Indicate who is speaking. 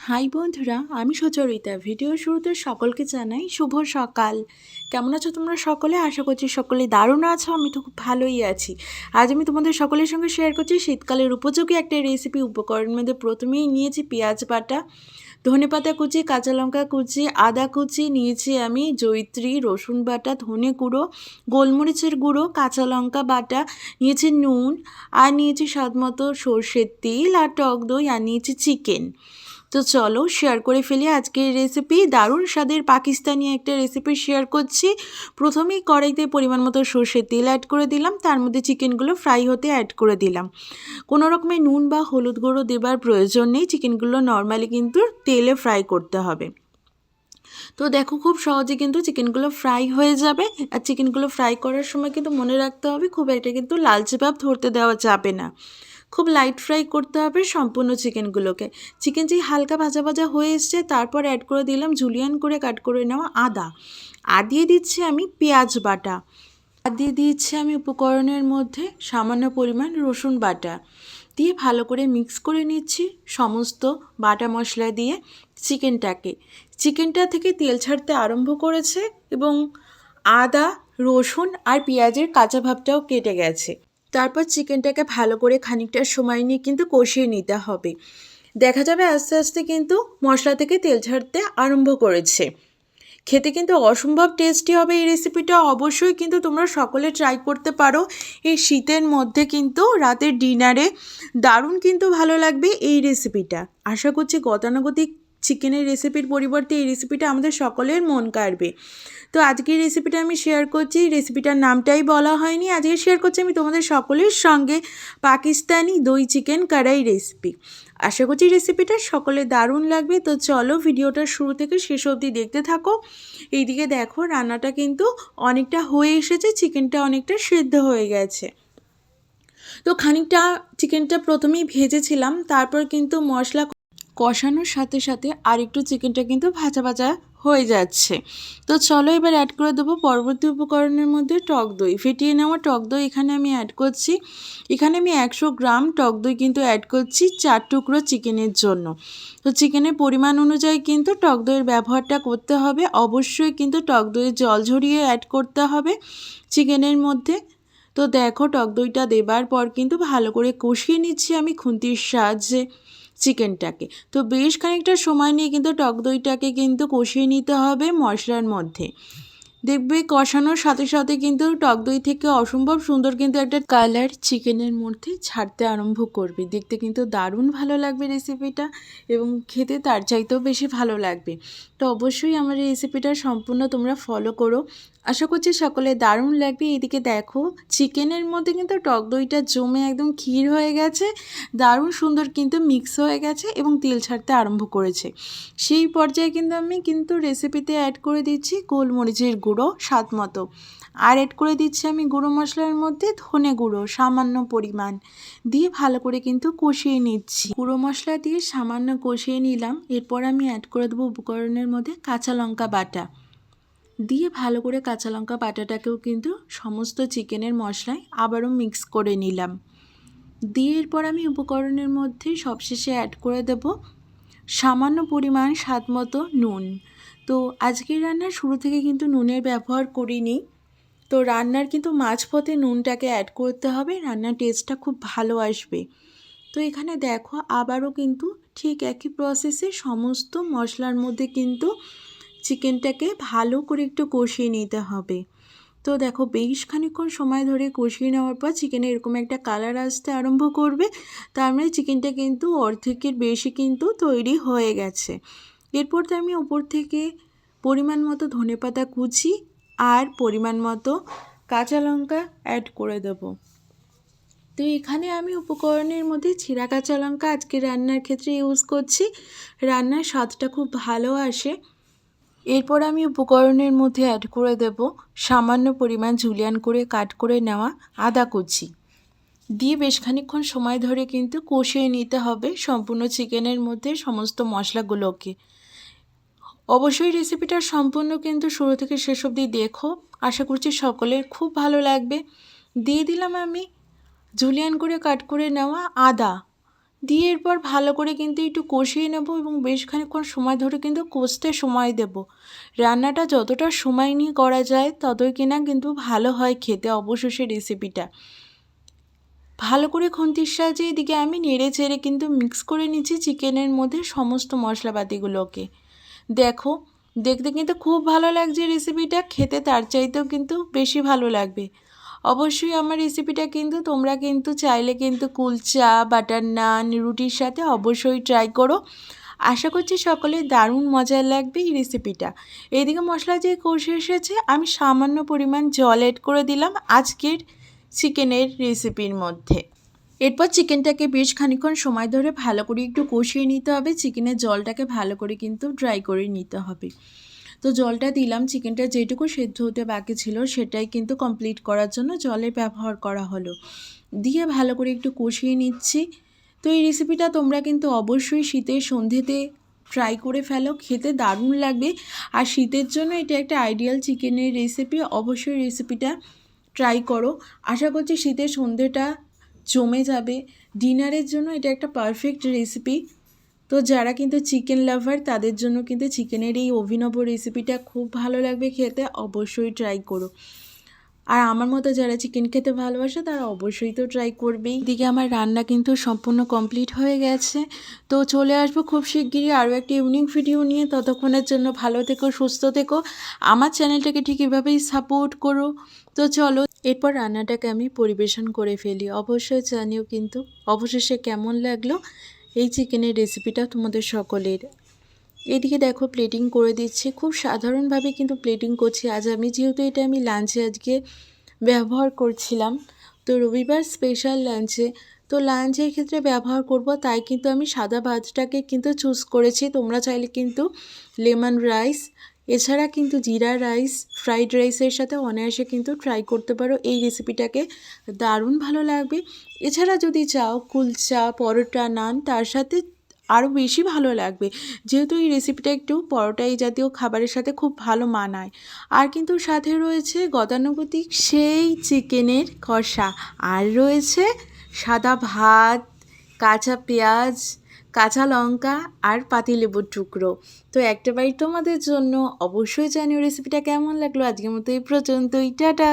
Speaker 1: High বন্ধুরা, আমি Sucharita. Video শুরুতে সকলকে জানাই শুভ সকাল। কেমন আছো তোমরা সকলে? আশা করছি সকলে দারুণ আছো। আমি তো খুব ভালোই আছি। আজ আমি তোমাদের সকলের সঙ্গে শেয়ার করছি শীতকালের উপযোগী একটা রেসিপি। উপকরণের মধ্যে প্রথমেই নিয়েছি পেঁয়াজ বাটা, ধনেপাতা কুচি, কাঁচা লঙ্কা কুচি, আদা কুচি, নিয়েছি আমি জয়িত্রী, রসুন বাটা, ধনে গুঁড়ো, গোলমরিচের গুঁড়ো, কাঁচা লঙ্কা বাটা, নিয়েছি নুন, আর নিয়েছি স্বাদমতো সর্ষের তেল আর টক দই, আর নিয়েছি চিকেন। তো চলো শেয়ার করে ফেলি আজকের রেসিপি। দারুণ স্বাদের পাকিস্তানি একটা রেসিপি শেয়ার করছি। প্রথমেই কড়াইতে পরিমাণ মতো সর্ষের তেল অ্যাড করে দিলাম, তার মধ্যে চিকেনগুলো ফ্রাই হতে অ্যাড করে দিলাম। কোনো রকমের নুন বা হলুদ গুঁড়ো দেবার প্রয়োজন নেই, চিকেনগুলো নর্মালি কিন্তু তেলে ফ্রাই করতে হবে। তো দেখো খুব সহজে কিন্তু চিকেনগুলো ফ্রাই হয়ে যাবে। আর চিকেনগুলো ফ্রাই করার সময় কিন্তু মনে রাখতে হবে খুব একটা কিন্তু লালচে ভাব ধরতে দেওয়া যাবে না, খুব লাইট ফ্রাই করতে হবে সম্পূর্ণ চিকেনগুলোকে। চিকেন যেই হালকা ভাজা ভাজা হয়ে এসছে তারপর অ্যাড করে দিলাম জুলিয়ান করে কাট করে নেওয়া আদা, আর দিয়ে দিচ্ছি আমি পেঁয়াজ বাটা, আর দিয়ে দিচ্ছি আমি উপকরণের মধ্যে সামান্য পরিমাণ রসুন বাটা, দিয়ে ভালো করে মিক্স করে নিচ্ছি সমস্ত বাটা মশলা দিয়ে চিকেনটা থেকে তেল ছাড়তে আরম্ভ করেছে এবং আদা, রসুন আর পেঁয়াজের কাঁচা ভাবটাও কেটে গেছে। তারপর চিকেনটাকে ভালো করে খানিকটা সময় নিয়ে কিন্তু কষিয়ে নিতে হবে। দেখা যাবে আস্তে আস্তে কিন্তু মশলা থেকে তেল ছাড়তে আরম্ভ করেছে। খেতে কিন্তু অসম্ভব টেস্টি হবে এই রেসিপিটা। অবশ্যই কিন্তু তোমরা সকলে ট্রাই করতে পারো। এই শীতের মধ্যে কিন্তু রাতের ডিনারে দারুণ কিন্তু ভালো লাগবে এই রেসিপিটা। আশা করছি গতানুগতিক চিকেনের রেসিপির পরিবর্তে এই রেসিপিটা আমাদের সকলের মন কাড়বে। তো আজকের রেসিপিটা আমি শেয়ার করছি, রেসিপিটার নামটাই বলা হয়নি। আজকে শেয়ার করছি আমি তোমাদের সকলের সঙ্গে পাকিস্তানি দই চিকেন কড়াই রেসিপি। আশা করছি রেসিপিটা সকলে দারুণ লাগবে। তো চলো ভিডিওটা শুরু থেকে শেষ অবধি দেখতে থাকো। এইদিকে দেখো রান্নাটা কিন্তু অনেকটা হয়ে এসেছে, চিকেনটা অনেকটা সেদ্ধ হয়ে গেছে। তো খানিকটা চিকেনটা প্রথমেই ভেজেছিলাম, তারপর কিন্তু মশলা কষানোর সাথে সাথে আর একটু চিকেনটা কিন্তু ভাজা ভাজা হয়ে যাচ্ছে। তো চলো এবার অ্যাড করে দেবো পরবর্তী উপকরণের মধ্যে টক দই। ফেটিয়ে নেওয়া টক দই এখানে আমি অ্যাড করছি। এখানে আমি 100 গ্রাম টক দই কিন্তু অ্যাড করছি 4 টুকরো চিকেনের জন্য। তো চিকেনের পরিমাণ অনুযায়ী কিন্তু টক দইয়ের ব্যবহারটা করতে হবে। অবশ্যই কিন্তু টক দইয়ের জল ঝরিয়ে অ্যাড করতে হবে চিকেনের মধ্যে। তো দেখো টক দইটা দেবার পর কিন্তু ভালো করে কষিয়ে নিচ্ছি আমি খুন্তির সাহায্যে চিকেনটাকে। তো বেশ খানিকটা সময় নিয়ে কিন্তু টক দইটাকে কিন্তু কষিয়ে নিতে হবে মশলার মধ্যে। দেখবে কষানোর সাথে সাথে কিন্তু টক দই থেকে অসম্ভব সুন্দর কিন্তু একটা কালার চিকেনের মধ্যে ছাড়তে আরম্ভ করবে। দেখতে কিন্তু দারুণ ভালো লাগবে রেসিপিটা এবং খেতে তার চাইতেও বেশি ভালো লাগবে। তো অবশ্যই আমার এই রেসিপিটা সম্পূর্ণ তোমরা ফলো করো। আশা করছি সকলে দারুণ লাগবে। এদিকে দেখো চিকেনের মধ্যে কিন্তু টক দইটা জমে একদম ক্ষীর হয়ে গেছে, দারুণ সুন্দর কিন্তু মিক্স হয়ে গেছে এবং তেল ছাড়তে আরম্ভ করেছে। সেই পর্যায়ে কিন্তু আমি রেসিপিতে অ্যাড করে দিচ্ছি গোলমরিচের গুঁড়ো স্বাদ মতো, আর অ্যাড করে দিচ্ছি আমি গুঁড়ো মশলার মধ্যে ধনে গুঁড়ো সামান্য পরিমাণ, দিয়ে ভালো করে কিন্তু কষিয়ে নিচ্ছি। গুঁড়ো মশলা দিয়ে সামান্য কষিয়ে নিলাম। এরপর আমি অ্যাড করে দেবো উপকরণের মধ্যে কাঁচা লঙ্কা বাটা, দিয়ে ভালো করে কাঁচা লঙ্কা বাটাটাকেও কিন্তু সমস্ত চিকেনের মশলায় আবারও মিক্স করে নিলাম। দিয়ে এরপর আমি উপকরণের মধ্যে সবশেষে অ্যাড করে দেব সামান্য পরিমাণ স্বাদ মতো নুন। তো আজকের রান্নার শুরু থেকে কিন্তু নুনের ব্যবহার করিনি। তো রান্নার কিন্তু মাঝপথে নুনটাকে অ্যাড করতে হবে, রান্নার টেস্টটা খুব ভালো আসবে। তো এখানে দেখো আবারও কিন্তু ঠিক একই প্রসেসে সমস্ত মশলার মধ্যে কিন্তু চিকেনটাকে ভালো করে একটু কষিয়ে নিতে হবে। তো দেখো বেশ খানিকক্ষণ সময় ধরে কষিয়ে নেওয়ার পর চিকেনে এরকম একটা কালার আসতে আরম্ভ করবে। তার মানে চিকেনটা কিন্তু অর্ধেকের বেশি কিন্তু তৈরি হয়ে গেছে। এরপর তো আমি উপর থেকে পরিমাণ মতো ধনেপাতা কুচি আর পরিমাণ মতো কাঁচা লঙ্কা অ্যাড করে দেব। তো এখানে আমি উপকরণের মধ্যে ছিঁড়া কাঁচা লঙ্কা আজকে রান্নার ক্ষেত্রে ইউজ করছি, রান্নার স্বাদটা খুব ভালো আসে। এরপর আমি উপকরণের মধ্যে অ্যাড করে দেব সামান্য পরিমাণ জুলিয়ান করে কাট করে নেওয়া আদা কুচি, দিয়ে বেশ খানিকক্ষণ সময় ধরে কিন্তু কষিয়ে নিতে হবে সম্পূর্ণ চিকেনের মধ্যে সমস্ত মশলাগুলোকে। অবশ্যই রেসিপিটা সম্পূর্ণ কিন্তু শুরু থেকে শেষ অবধি দেখো, আশা করছি সকলের খুব ভালো লাগবে। দিয়ে দিলাম আমি জুলিয়ান করে কাট করে নেওয়া আদা, দিয়ে এরপর ভালো করে কিন্তু একটু কষিয়ে নেব এবং বেশ খানিকক্ষণ সময় ধরে কিন্তু কষতে সময় দেব। রান্নাটা যতটা সময় নিয়ে করা যায় ততই কিনা কিন্তু ভালো হয় খেতে অবশেষে রেসিপিটা। ভালো করে খুন্তির সাহায্যে এদিকে আমি নেড়ে চেড়ে কিন্তু মিক্স করে নিচ্ছি চিকেনের মধ্যে সমস্ত মশলাপাতিগুলোকে। দেখো, দেখতে কিন্তু খুব ভালো লাগছে রেসিপিটা, খেতে তার চাইতেও কিন্তু বেশি ভালো লাগবে। অবশ্যই আমার রেসিপিটা কিন্তু তোমরা কিন্তু চাইলে কিন্তু কুলচা, বাটার নান, রুটির সাথে অবশ্যই ট্রাই করো। আশা করছি সকলে দারুণ মজার লাগবে এই রেসিপিটা। এইদিকে মশলা যে কষে এসেছে, আমি সামান্য পরিমাণ জল অ্যাড করে দিলাম আজকের চিকেনের রেসিপির মধ্যে। এরপর চিকেনটাকে বেশ খানিকক্ষণ সময় ধরে ভালো করে একটু কষিয়ে নিতে হবে। চিকেনের জলটাকে ভালো করে কিন্তু ড্রাই করে নিতে হবে। তো জলটা দিলাম, চিকেনটা যেটুকু সেদ্ধ হতে বাকি ছিল সেটাই কিন্তু কমপ্লিট করার জন্য জলের ব্যবহার করা হলো। দিয়ে ভালো করে একটু কষিয়ে নিচ্ছি। তো এই রেসিপিটা তোমরা কিন্তু অবশ্যই শীতের সন্ধেতে ট্রাই করে ফেলো, খেতে দারুণ লাগবে। আর শীতের জন্য এটা একটা আইডিয়াল চিকেনের রেসিপি, অবশ্যই রেসিপিটা ট্রাই করো। আশা করছি শীতের সন্ধেটা জমে যাবে। ডিনারের জন্য এটা একটা পারফেক্ট রেসিপি। তো যারা কিন্তু চিকেন লাভার তাদের জন্য কিন্তু চিকেনের এই অভিনব রেসিপিটা খুব ভালো লাগবে খেতে, অবশ্যই ট্রাই করো। আর আমার মতো যারা চিকেন খেতে ভালোবাসে তারা অবশ্যই তো ট্রাই করবেই। এদিকে আমার রান্না কিন্তু সম্পূর্ণ কমপ্লিট হয়ে গেছে। তো চলে আসবো খুব শিগগিরই আরও একটা ইউনিক ভিডিও নিয়ে। ততক্ষণের জন্য ভালো থেকো, সুস্থ থেকো, আমার চ্যানেলটাকে ঠিক এভাবেই সাপোর্ট করো। তো চলো এরপর রান্নাটাকে আমি পরিবেশন করে ফেলি। অবশ্যই জানিও কিন্তু অবশেষে কেমন লাগলো এই চিকেনের রেসিপিটা তোমাদের সকলের। এদিকে দেখো প্লেটিং করে দিচ্ছি, খুব সাধারণভাবে কিন্তু প্লেটিং করছি আজ আমি, যেহেতু এটা আমি লাঞ্চে আজকে ব্যবহার করছিলাম। তো রবিবার স্পেশাল লাঞ্চে, তো লাঞ্চের ক্ষেত্রে ব্যবহার করব, তাই কিন্তু আমি সাদা ভাতটাকে কিন্তু চুজ করেছি। তোমরা চাইলে কিন্তু লেমন রাইস, এছাড়া কিন্তু জিরা রাইস, ফ্রাইড রাইসের সাথে অনায়াসে কিন্তু ট্রাই করতে পারো এই রেসিপিটাকে, দারুণ ভালো লাগবে। এছাড়া যদি চাও কুলচা, পরোটা, নান তার সাথে আরও বেশি ভালো লাগবে, যেহেতু এই রেসিপিটা একটু পরোটা এই জাতীয় খাবারের সাথে খুব ভালো মানায়। আর কিন্তু সাথে রয়েছে গতানুগতিক সেই চিকেনের কষা, আর রয়েছে সাদা ভাত, কাঁচা পেঁয়াজ, কাঁচা লঙ্কা আর পাতিলেবুর টুকরো। তো একটা বাইট তোমাদের জন্য। অবশ্যই জানিও রেসিপিটা কেমন লাগলো। আজকের মতো এই পর্যন্তই, টাটা।